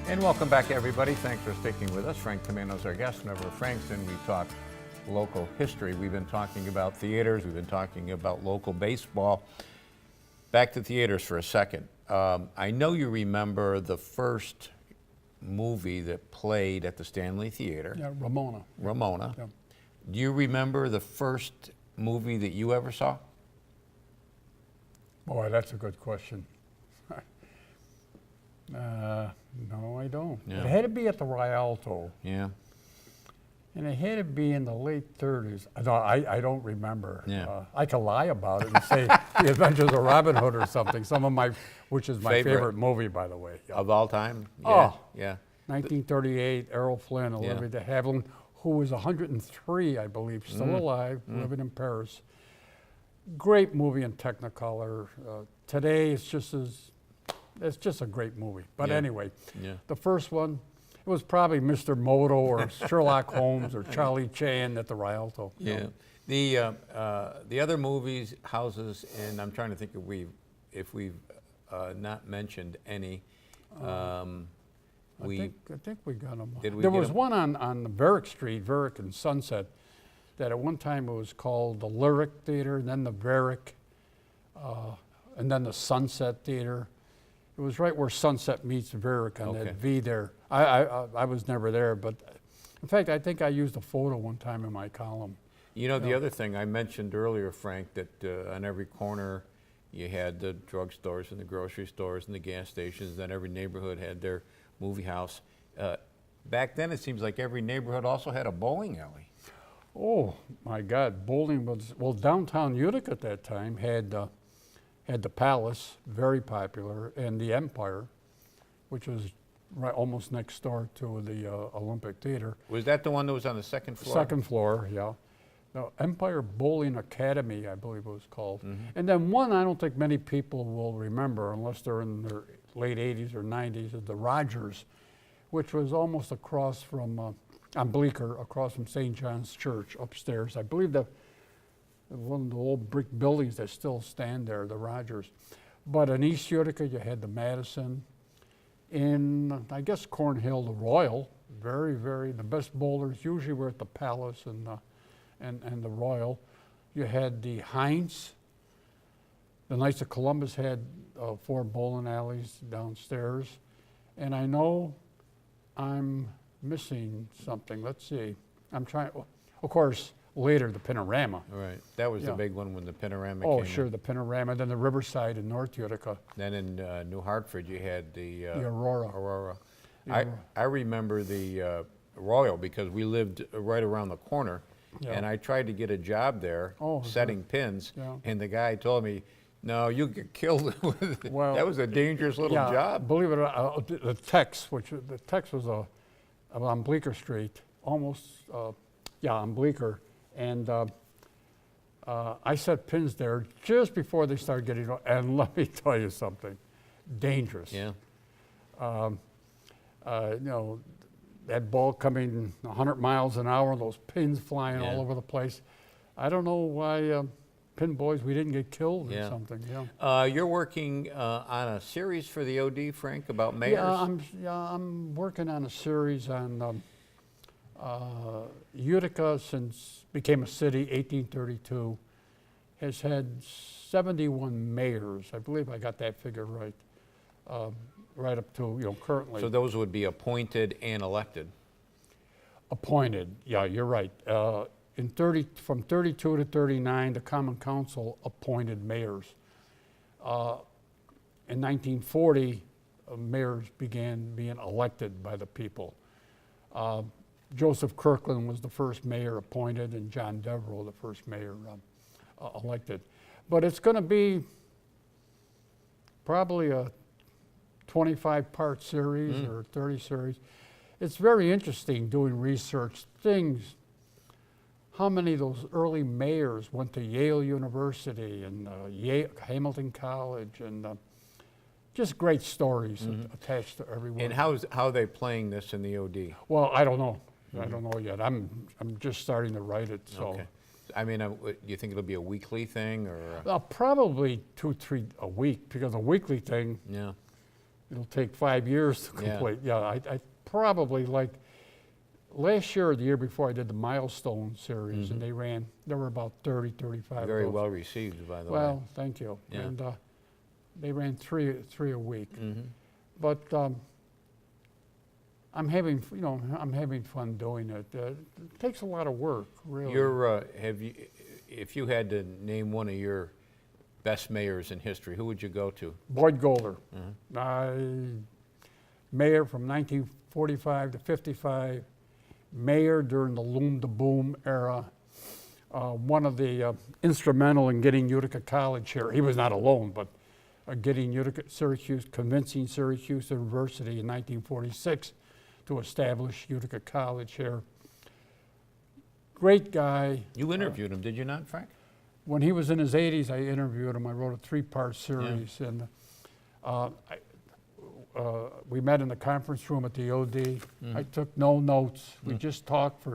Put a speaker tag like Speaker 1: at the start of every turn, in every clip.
Speaker 1: And welcome back, everybody. Thanks for sticking with us. Frank Tomaino is our guest. Whenever Frank's in, we talk local history. We've been talking about theaters. We've been talking about local baseball. Back to theaters for a second. I know you remember the first movie that played at the Stanley Theater.
Speaker 2: Yeah, Ramona.
Speaker 1: Ramona.
Speaker 2: Yeah.
Speaker 1: Do you remember the first movie that you ever saw?
Speaker 2: Boy, that's a good question. No, I don't.
Speaker 1: Yeah.
Speaker 2: It had to be at the Rialto,
Speaker 1: Yeah.
Speaker 2: and it had to be in the late 30s. No, I don't remember.
Speaker 1: Yeah.
Speaker 2: I could lie about it and say The Adventures of Robin Hood or something. Which is my favorite movie, by the way. Yeah.
Speaker 1: Of all time? Yeah.
Speaker 2: Oh.
Speaker 1: Yeah.
Speaker 2: 1938, Errol Flynn,
Speaker 1: Yeah.
Speaker 2: Olivia de Havilland, who was 103, I believe, still alive, living in Paris. Great movie in Technicolor. Today, it's just a great movie. But
Speaker 1: Yeah.
Speaker 2: anyway,
Speaker 1: Yeah.
Speaker 2: the first one, it was probably Mr. Moto or Sherlock Holmes or Charlie Chan at the Rialto.
Speaker 1: Yeah. The other movies, houses, and I'm trying to think if we've not mentioned any.
Speaker 2: I think we got them.
Speaker 1: Did we
Speaker 2: There
Speaker 1: get
Speaker 2: was
Speaker 1: 'em?
Speaker 2: one on Varick Street, Varick and Sunset, that at one time it was called the Lyric Theater, and then the Varick, and then the Sunset Theater. It was right where Sunset meets Varick on
Speaker 1: Okay.
Speaker 2: that V there. I was never there, but in fact, I think I used a photo one time in my column.
Speaker 1: You know, the other thing I mentioned earlier, Frank, that on every corner you had the drugstores and the grocery stores and the gas stations, then every neighborhood had their movie house. Back then, it seems like every neighborhood also had a bowling alley.
Speaker 2: Oh my God, bowling was, well, downtown Utica at that time had the Palace, very popular, and the Empire, which was right almost next door to the Olympic Theater.
Speaker 1: Was that the one that was on the second floor?
Speaker 2: Second floor, yeah. No, Empire Bowling Academy, I believe it was called.
Speaker 1: Mm-hmm.
Speaker 2: And then one I don't think many people will remember unless they're in their late 80s or 90s, is the Rogers, which was almost across from, on Bleecker, across from St. John's Church upstairs. I believe that one of the old brick buildings that still stand there, the Rogers. But in East Utica, you had the Madison. In, I guess, Cornhill, the Royal. The best bowlers usually were at the Palace and the Royal. You had the Heinz. The Knights of Columbus had 4 bowling alleys downstairs. And I know I'm missing something. Let's see. I'm trying, of course, later the Panorama.
Speaker 1: Right. That was the
Speaker 2: Yeah.
Speaker 1: big one when the Panorama came
Speaker 2: Oh,
Speaker 1: in.
Speaker 2: sure, the Panorama. Then the Riverside in North Utica.
Speaker 1: Then in New Hartford, you had the
Speaker 2: Aurora.
Speaker 1: Aurora.
Speaker 2: The
Speaker 1: I
Speaker 2: Aurora.
Speaker 1: I remember the Royal because we lived right around the corner,
Speaker 2: Yeah.
Speaker 1: and I tried to get a job there
Speaker 2: Oh,
Speaker 1: setting pins,
Speaker 2: Yeah.
Speaker 1: and the guy told me, "No, you get killed with it."
Speaker 2: Well,
Speaker 1: That was a dangerous little
Speaker 2: Yeah,
Speaker 1: job.
Speaker 2: believe it or not, the Tex, the Tex was on Bleecker Street, almost, on Bleecker. And I set pins there just before they started getting, and let me tell you something, dangerous.
Speaker 1: Yeah.
Speaker 2: That ball coming 100 miles an hour, those pins flying
Speaker 1: Yeah.
Speaker 2: all over the place. I don't know why pin boys, we didn't get killed or
Speaker 1: Yeah.
Speaker 2: something, yeah.
Speaker 1: You're working on a series for the OD, Frank, about mayors.
Speaker 2: I'm working on a series on Utica, since became a city, 1832, has had 71 mayors. I believe I got that figure right, right up to currently.
Speaker 1: So those would be appointed and elected.
Speaker 2: Appointed, yeah, you're right. From 32 to 39, the Common Council appointed mayors. In 1940, mayors began being elected by the people. Joseph Kirkland was the first mayor appointed, and John Devereux the first mayor elected. But it's going to be probably a 25-part series or 30 series. It's very interesting doing research, how many of those early mayors went to Yale University and Yale Hamilton College, and just great stories attached to everyone.
Speaker 1: And how are they playing this in the OD?
Speaker 2: Well, I don't know. I don't know yet. I'm just starting to write it. So
Speaker 1: Okay. I mean, do you think it'll be a weekly thing or?
Speaker 2: probably 2-3 a week, because a weekly thing,
Speaker 1: Yeah.
Speaker 2: it'll take 5 years to
Speaker 1: Yeah.
Speaker 2: complete. Yeah, I probably like, last year or the year before I did the Milestone series, and there were about 30, 35
Speaker 1: Very
Speaker 2: of those.
Speaker 1: well received, by the way.
Speaker 2: Well, thank you.
Speaker 1: Yeah.
Speaker 2: And they ran three a week.
Speaker 1: Mhm.
Speaker 2: But I'm having fun doing it. It takes a lot of work, really.
Speaker 1: If you had to name one of your best mayors in history, who would you go to?
Speaker 2: Boyd Goler, mayor from 1945 to 55, mayor during the loom to boom era. One of the instrumental in getting Utica College here. He was not alone, but getting convincing Syracuse University in 1946 to establish Utica College here. Great guy.
Speaker 1: You interviewed him, did you not, Frank?
Speaker 2: When he was in his 80s, I interviewed him. I wrote a 3-part series, and we met in the conference room at the OD. I took no notes. We just talked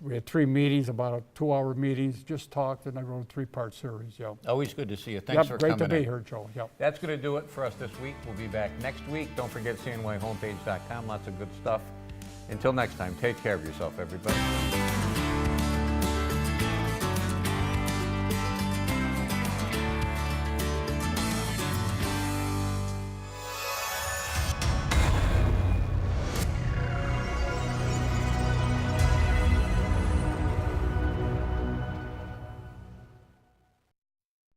Speaker 2: we had 3 meetings, about 2-hour meetings, just talked, and I wrote a 3-part series. Yeah.
Speaker 1: Always good to see you. Thanks for
Speaker 2: Great
Speaker 1: coming
Speaker 2: to be
Speaker 1: in.
Speaker 2: here, Joe. Yep.
Speaker 1: That's going to do it for us this week. We'll be back next week. Don't forget cnyhomepage.com. Lots of good stuff. Until next time, take care of yourself, everybody.